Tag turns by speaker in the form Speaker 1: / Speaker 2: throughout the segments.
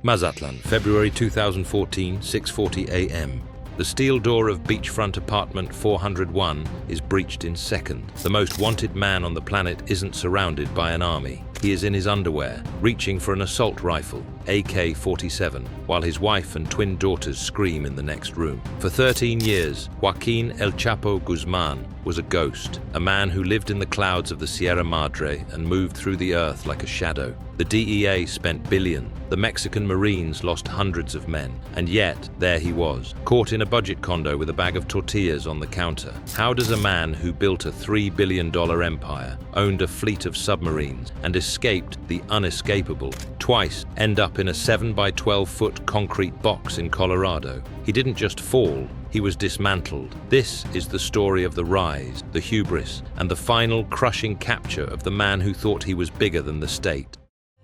Speaker 1: Mazatlán, February 2014, 6:40 a.m. The steel door of beachfront apartment 401 is breached in seconds. The most wanted man on the planet isn't surrounded by an army. He is in his underwear, reaching for an assault rifle, AK-47, while his wife and twin daughters scream in the next room. For 13 years, Joaquín El Chapo Guzmán was a ghost, a man who lived in the clouds of the Sierra Madre and moved through the earth like a shadow. The DEA spent billions. The Mexican Marines lost hundreds of men. And yet, there he was, caught in a budget condo with a bag of tortillas on the counter. How does a man who built a $3 billion empire, owned a fleet of submarines, and escaped the unescapable, twice end up in a 7 by 12-foot concrete box in Colorado? He didn't just fall, he was dismantled. This is the story of the rise, the hubris, and the final crushing capture of the man who thought he was bigger than the state.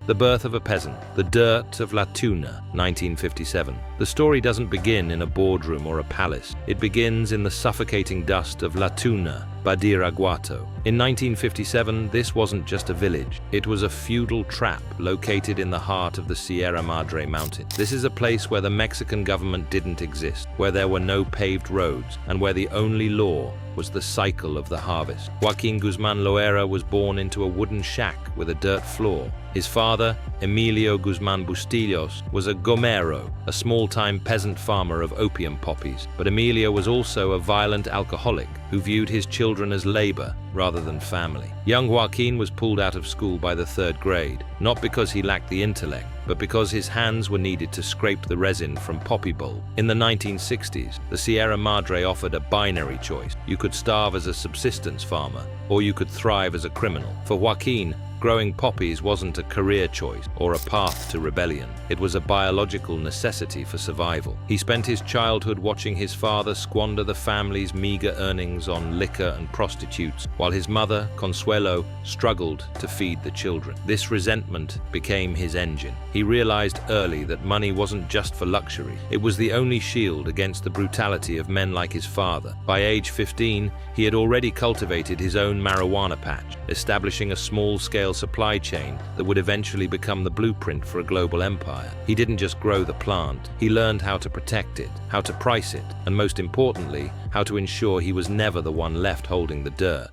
Speaker 1: The birth of a peasant, the dirt of La Tuna, 1957. The story doesn't begin in a boardroom or a palace. It begins in the suffocating dust of La Tuna, Badiraguato. In 1957, this wasn't just a village. It was a feudal trap located in the heart of the Sierra Madre mountain. This is a place where the Mexican government didn't exist, where there were no paved roads, and where the only law was the cycle of the harvest. Joaquín Guzmán Loera was born into a wooden shack with a dirt floor. His father, Emilio Guzmán Bustillos, was a gomero, a small-time peasant farmer of opium poppies. But Emilio was also a violent alcoholic who viewed his children as labor rather than family. Young Joaquín was pulled out of school by the 3rd grade, not because he lacked the intellect, but because his hands were needed to scrape the resin from poppy bulb. In the 1960s, the Sierra Madre offered a binary choice. You could starve as a subsistence farmer, or you could thrive as a criminal. For Joaquín, growing poppies wasn't a career choice or a path to rebellion. It was a biological necessity for survival. He spent his childhood watching his father squander the family's meager earnings on liquor and prostitutes, while his mother, Consuelo, struggled to feed the children. This resentment became his engine. He realized early that money wasn't just for luxury. It was the only shield against the brutality of men like his father. By age 15, he had already cultivated his own marijuana patch, establishing a small-scale supply chain that would eventually become the blueprint for a global empire. He didn't just grow the plant, he learned how to protect it, how to price it, and most importantly, how to ensure he was never the one left holding the dirt.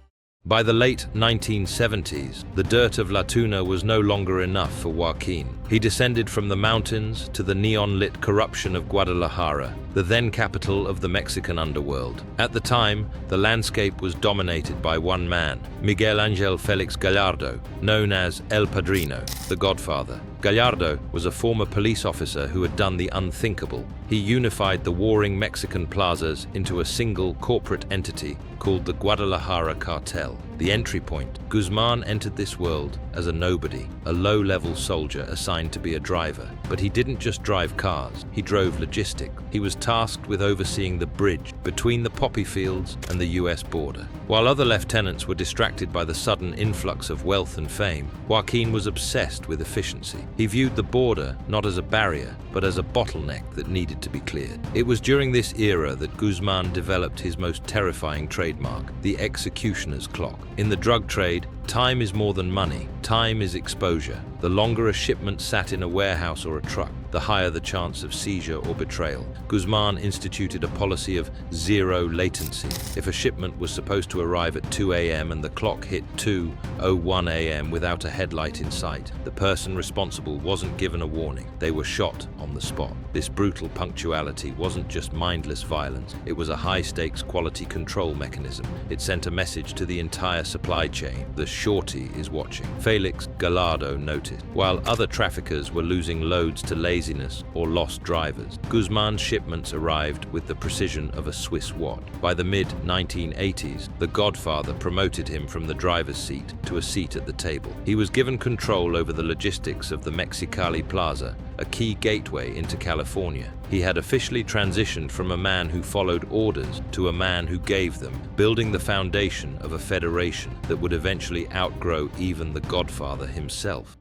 Speaker 1: By the late 1970s, the dirt of La Tuna was no longer enough for Joaquín. He descended from the mountains to the neon-lit corruption of Guadalajara, the then capital of the Mexican underworld. At the time, the landscape was dominated by one man, Miguel Ángel Félix Gallardo, known as El Padrino, the Godfather. Gallardo was a former police officer who had done the unthinkable. He unified the warring Mexican plazas into a single corporate entity called the Guadalajara Cartel. The entry point, Guzmán entered this world as a nobody, a low-level soldier assigned to be a driver. But he didn't just drive cars, he drove logistics. He was tasked with overseeing the bridge between the poppy fields and the US border. While other lieutenants were distracted by the sudden influx of wealth and fame, Joaquín was obsessed with efficiency. He viewed the border not as a barrier, but as a bottleneck that needed to be cleared. It was during this era that Guzmán developed his most terrifying trademark, the executioner's clock. In the drug trade, time is more than money. Time is exposure. The longer a shipment sat in a warehouse or a truck, the higher the chance of seizure or betrayal. Guzmán instituted a policy of zero latency. If a shipment was supposed to arrive at 2 a.m. and the clock hit 2:01 a.m. without a headlight in sight, the person responsible wasn't given a warning. They were shot on the spot. This brutal punctuality wasn't just mindless violence. It was a high-stakes quality control mechanism. It sent a message to the entire supply chain. The shorty is watching. Felix Gallardo noticed. While other traffickers were losing loads to laziness or lost drivers, Guzmán's shipments arrived with the precision of a Swiss watch. By the mid-1980s, the Godfather promoted him from the driver's seat to a seat at the table. He was given control over the logistics of the Mexicali Plaza, a key gateway into California. He had officially transitioned from a man who followed orders to a man who gave them, building the foundation of a federation that would eventually outgrow even the Godfather himself.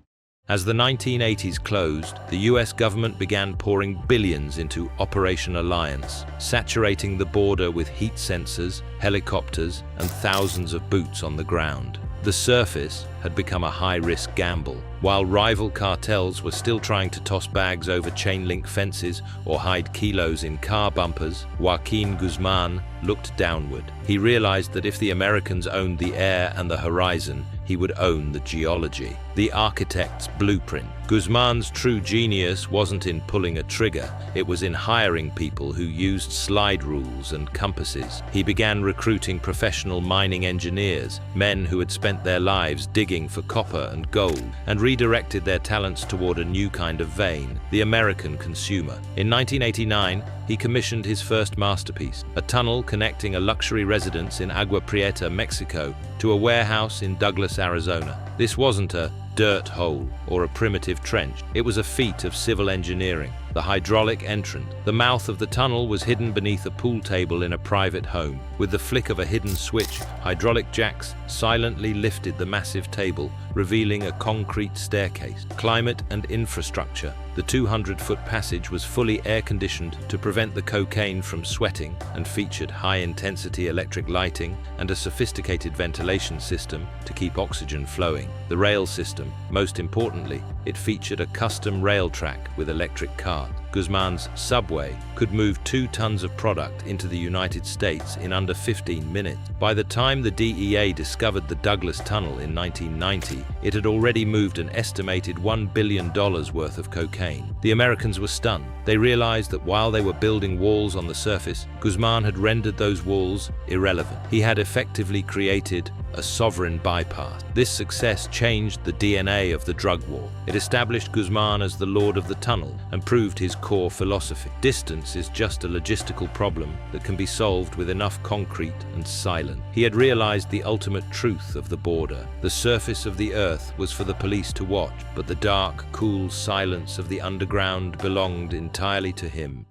Speaker 1: As the 1980s closed, the US government began pouring billions into Operation Alliance, saturating the border with heat sensors, helicopters, and thousands of boots on the ground. The surface, had become a high-risk gamble. While rival cartels were still trying to toss bags over chain-link fences or hide kilos in car bumpers, Joaquín Guzmán looked downward. He realized that if the Americans owned the air and the horizon, he would own the geology, the architect's blueprint. Guzmán's true genius wasn't in pulling a trigger, it was in hiring people who used slide rules and compasses. He began recruiting professional mining engineers, men who had spent their lives digging for copper and gold, and redirected their talents toward a new kind of vein, the American consumer. In 1989, he commissioned his first masterpiece, a tunnel connecting a luxury residence in Agua Prieta, Mexico, to a warehouse in Douglas, Arizona. This wasn't a dirt hole or a primitive trench. It was a feat of civil engineering. The hydraulic entrance. The mouth of the tunnel was hidden beneath a pool table in a private home. With the flick of a hidden switch, hydraulic jacks silently lifted the massive table, revealing a concrete staircase. Climate and infrastructure. The 200-foot passage was fully air-conditioned to prevent the cocaine from sweating and featured high-intensity electric lighting and a sophisticated ventilation system to keep oxygen flowing. The rail system. Most importantly, it featured a custom rail track with electric cars. Guzmán's subway could move 2 tons of product into the United States in under 15 minutes. By the time the DEA discovered the Douglas Tunnel in 1990, it had already moved an estimated $1 billion worth of cocaine. The Americans were stunned. They realized that while they were building walls on the surface, Guzmán had rendered those walls irrelevant. He had effectively created a sovereign bypass. This success changed the DNA of the drug war. It established Guzmán as the lord of the tunnel and proved his core philosophy. Distance is just a logistical problem that can be solved with enough concrete and silence. He had realized the ultimate truth of the border. The surface of the earth was for the police to watch, but the dark, cool silence of the underground belonged entirely to him.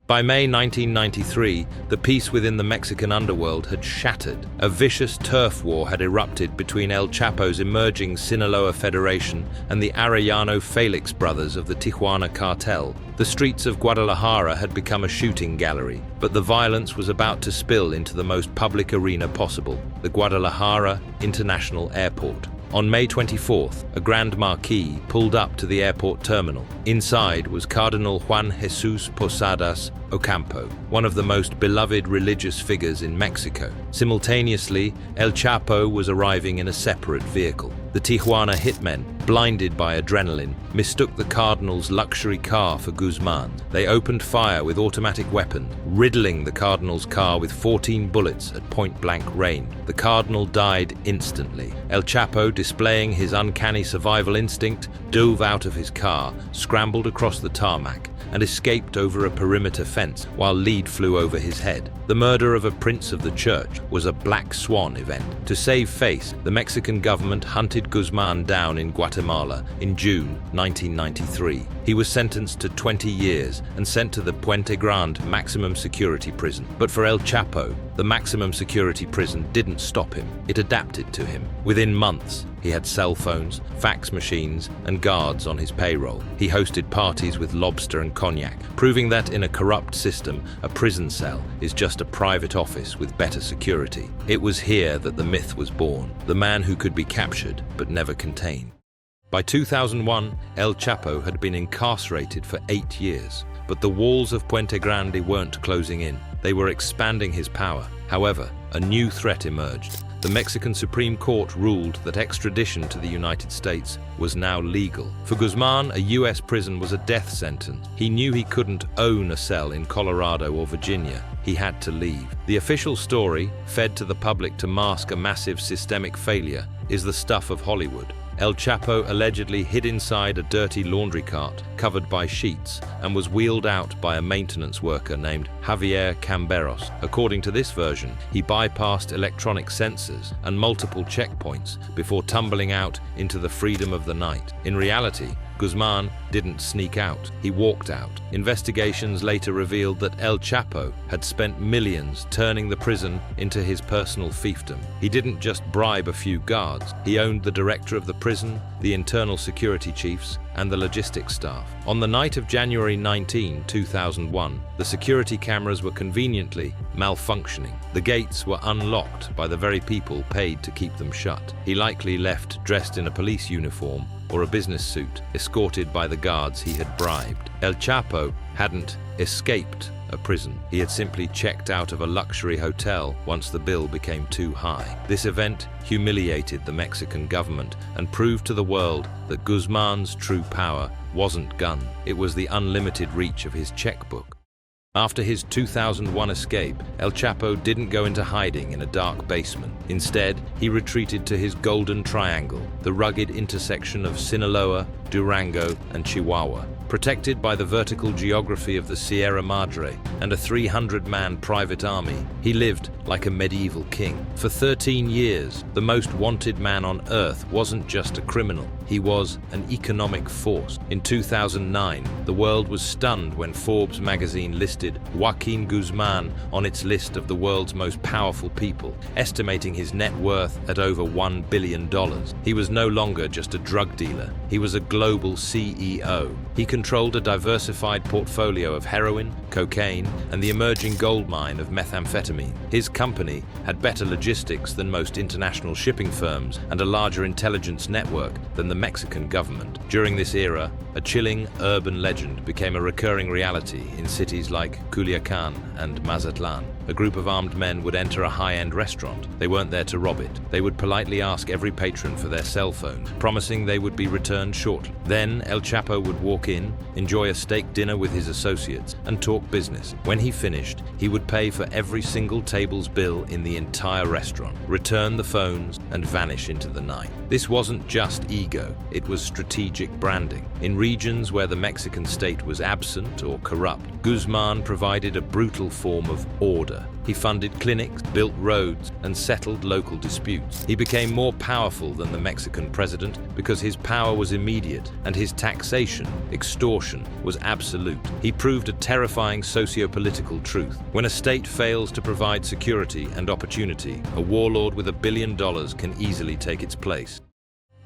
Speaker 1: By May 1993, the peace within the Mexican underworld had shattered. A vicious turf war had erupted between El Chapo's emerging Sinaloa Federation and the Arellano Felix brothers of the Tijuana cartel. The streets of Guadalajara had become a shooting gallery, but the violence was about to spill into the most public arena possible, the Guadalajara International Airport. On May 24th, a Grand Marquis pulled up to the airport terminal. Inside was Cardinal Juan Jesus Posadas Ocampo, one of the most beloved religious figures in Mexico. Simultaneously, El Chapo was arriving in a separate vehicle. The Tijuana hitmen, blinded by adrenaline, mistook the Cardinal's luxury car for Guzmán. They opened fire with automatic weapons, riddling the Cardinal's car with 14 bullets at point-blank range. The Cardinal died instantly. El Chapo, displaying his uncanny survival instinct, dove out of his car, scrambled across the tarmac, and escaped over a perimeter fence while lead flew over his head. The murder of a prince of the church was a black swan event. To save face, the Mexican government hunted Guzmán down in Guatemala in June 1993. He was sentenced to 20 years and sent to the Puente Grande maximum security prison. But for El Chapo, the maximum security prison didn't stop him. It adapted to him. Within months, he had cell phones, fax machines, and guards on his payroll. He hosted parties with lobster and cognac, proving that in a corrupt system, a prison cell is just a private office with better security. It was here that the myth was born, the man who could be captured but never contained. By 2001, El Chapo had been incarcerated for 8 years, but the walls of Puente Grande weren't closing in. They were expanding his power. However, a new threat emerged. The Mexican Supreme Court ruled that extradition to the United States was now legal. For Guzmán, a U.S. prison was a death sentence. He knew he couldn't own a cell in Colorado or Virginia. He had to leave. The official story, fed to the public to mask a massive systemic failure, is the stuff of Hollywood. El Chapo allegedly hid inside a dirty laundry cart covered by sheets and was wheeled out by a maintenance worker named Javier Camberos. According to this version, he bypassed electronic sensors and multiple checkpoints before tumbling out into the freedom of the night. In reality, Guzmán didn't sneak out, he walked out. Investigations later revealed that El Chapo had spent millions turning the prison into his personal fiefdom. He didn't just bribe a few guards, he owned the director of the prison, the internal security chiefs, and the logistics staff. On the night of January 19, 2001, the security cameras were conveniently malfunctioning. The gates were unlocked by the very people paid to keep them shut. He likely left dressed in a police uniform or a business suit, escorted by the guards he had bribed. El Chapo hadn't escaped a prison. He had simply checked out of a luxury hotel once the bill became too high. This event humiliated the Mexican government and proved to the world that Guzmán's true power wasn't gun, it was the unlimited reach of his checkbook. After his 2001 escape, El Chapo didn't go into hiding in a dark basement. Instead, he retreated to his Golden Triangle, the rugged intersection of Sinaloa, Durango, and Chihuahua. Protected by the vertical geography of the Sierra Madre and a 300-man private army, he lived like a medieval king. For 13 years, the most wanted man on earth wasn't just a criminal, he was an economic force. In 2009, the world was stunned when Forbes magazine listed Joaquín Guzmán on its list of the world's most powerful people, estimating his net worth at over $1 billion. He was no longer just a drug dealer, he was a global CEO. He controlled a diversified portfolio of heroin, cocaine, and the emerging gold mine of methamphetamine. His company had better logistics than most international shipping firms and a larger intelligence network than the Mexican government. During this era, a chilling urban legend became a recurring reality in cities like Culiacán and Mazatlán. A group of armed men would enter a high-end restaurant. They weren't there to rob it. They would politely ask every patron for their cell phone, promising they would be returned shortly. Then El Chapo would walk in, enjoy a steak dinner with his associates, and talk business. When he finished, he would pay for every single table's bill in the entire restaurant, return the phones, and vanish into the night. This wasn't just ego, it was strategic branding. In regions where the Mexican state was absent or corrupt, Guzmán provided a brutal form of order. He funded clinics, built roads, and settled local disputes. He became more powerful than the Mexican president because his power was immediate and his taxation, extortion, was absolute. He proved a terrifying socio-political truth. When a state fails to provide security and opportunity, a warlord with $1 billion can easily take its place.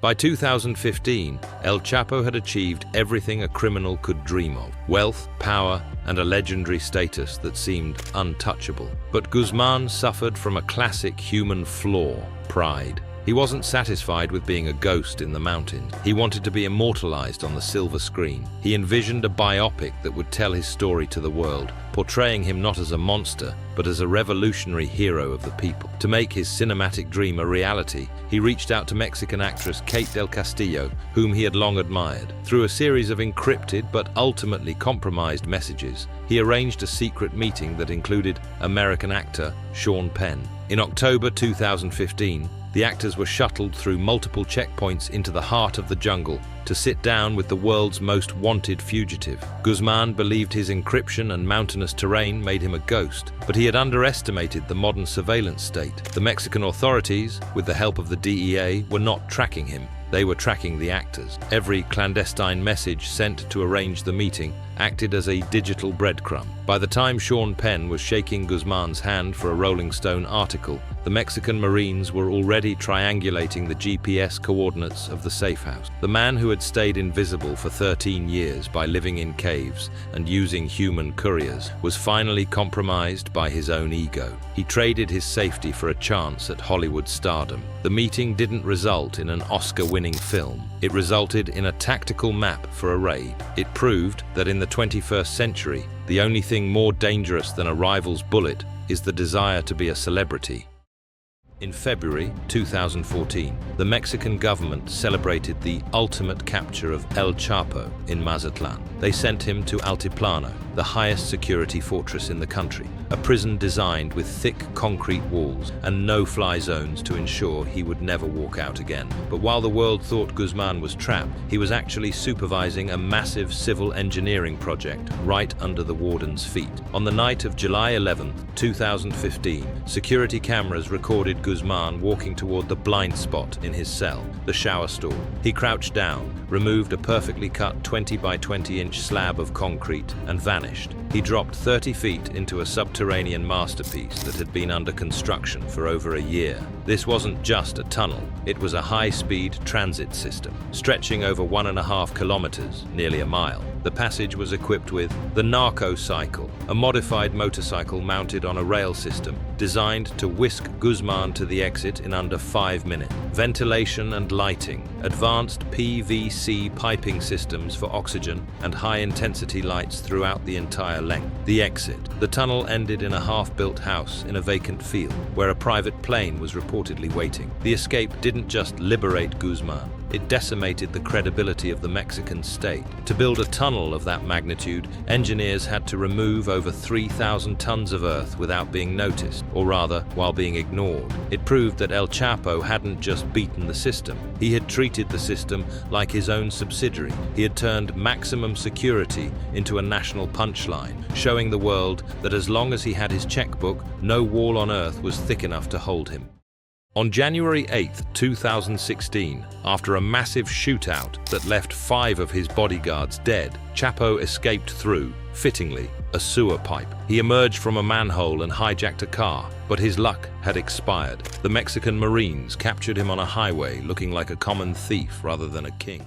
Speaker 1: By 2015, El Chapo had achieved everything a criminal could dream of: wealth, power, and a legendary status that seemed untouchable. But Guzmán suffered from a classic human flaw: pride. He wasn't satisfied with being a ghost in the mountains. He wanted to be immortalized on the silver screen. He envisioned a biopic that would tell his story to the world, portraying him not as a monster, but as a revolutionary hero of the people. To make his cinematic dream a reality, he reached out to Mexican actress Kate del Castillo, whom he had long admired. Through a series of encrypted but ultimately compromised messages, he arranged a secret meeting that included American actor Sean Penn. In October 2015, the actors were shuttled through multiple checkpoints into the heart of the jungle to sit down with the world's most wanted fugitive. Guzmán believed his encryption and mountainous terrain made him a ghost, but he had underestimated the modern surveillance state. The Mexican authorities, with the help of the DEA, were not tracking him. They were tracking the actors. Every clandestine message sent to arrange the meeting acted as a digital breadcrumb. By the time Sean Penn was shaking Guzmán's hand for a Rolling Stone article, the Mexican Marines were already triangulating the GPS coordinates of the safe house. The man who had stayed invisible for 13 years by living in caves and using human couriers was finally compromised by his own ego. He traded his safety for a chance at Hollywood stardom. The meeting didn't result in an Oscar-winning film. It resulted in a tactical map for a raid. It proved that in the 21st century, the only thing more dangerous than a rival's bullet is the desire to be a celebrity. In February 2014, the Mexican government celebrated the ultimate capture of El Chapo in Mazatlán. They sent him to Altiplano, the highest security fortress in the country, a prison designed with thick concrete walls and no-fly zones to ensure he would never walk out again. But while the world thought Guzmán was trapped, he was actually supervising a massive civil engineering project right under the warden's feet. On the night of July 11, 2015, security cameras recorded Guzmán walking toward the blind spot in his cell, the shower stall. He crouched down, removed a perfectly cut 20 by 20 inch slab of concrete, and vanished. He dropped 30 feet into a subterranean masterpiece that had been under construction for over a year. This wasn't just a tunnel, it was a high-speed transit system, stretching over 1.5 kilometers, nearly a mile. The passage was equipped with the narco cycle, a modified motorcycle mounted on a rail system designed to whisk Guzmán to the exit in under 5 minutes. Ventilation and lighting, advanced PVC piping systems for oxygen, and high-intensity lights throughout the entire length. The exit. The tunnel ended in a half-built house in a vacant field, where a private plane was reportedly waiting. The escape didn't just liberate Guzmán, it decimated the credibility of the Mexican state. To build a tunnel of that magnitude, engineers had to remove over 3,000 tons of earth without being noticed, or rather, while being ignored. It proved that El Chapo hadn't just beaten the system, he had treated the system like his own subsidiary. He had turned maximum security into a national punchline, showing the world that as long as he had his checkbook, no wall on earth was thick enough to hold him. On January 8, 2016, after a massive shootout that left 5 of his bodyguards dead, Chapo escaped through, fittingly, a sewer pipe. He emerged from a manhole and hijacked a car, but his luck had expired. The Mexican Marines captured him on a highway looking like a common thief rather than a king.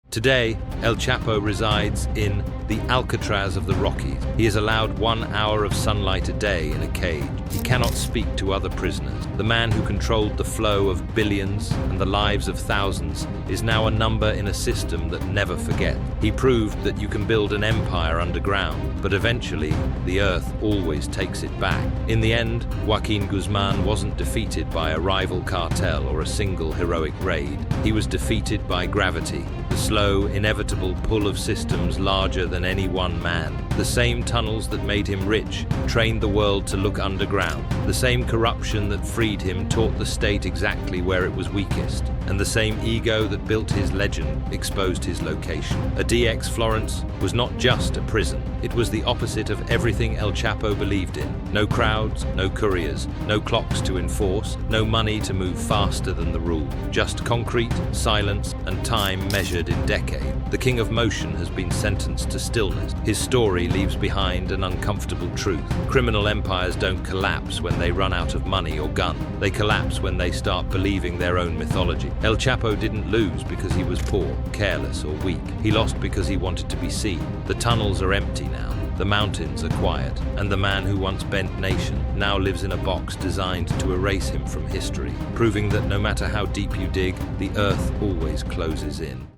Speaker 1: Today, El Chapo resides in the Alcatraz of the Rockies. He is allowed 1 hour of sunlight a day in a cage. He cannot speak to other prisoners. The man who controlled the flow of billions and the lives of thousands is now a number in a system that never forgets. He proved that you can build an empire underground, but eventually, the earth always takes it back. In the end, Joaquín Guzmán wasn't defeated by a rival cartel or a single heroic raid. He was defeated by gravity, the slow, inevitable pull of systems larger than any one man. The same tunnels that made him rich trained the world to look underground. The same corruption that freed him taught the state exactly where it was weakest. And the same ego that built his legend exposed his location. ADX Florence was not just a prison. It was the opposite of everything El Chapo believed in. No crowds, no couriers, no clocks to enforce, no money to move faster than the rule. Just concrete, silence, and time measured in decades. The king of motion has been sentenced to stillness. His story leaves behind an uncomfortable truth. Criminal empires don't collapse when they run out of money or gun. They collapse when they start believing their own mythology. El Chapo didn't lose because he was poor, careless, or weak. He lost because he wanted to be seen. The tunnels are empty now. The mountains are quiet, and the man who once bent nation now lives in a box designed to erase him from history, proving that no matter how deep you dig, the earth always closes in.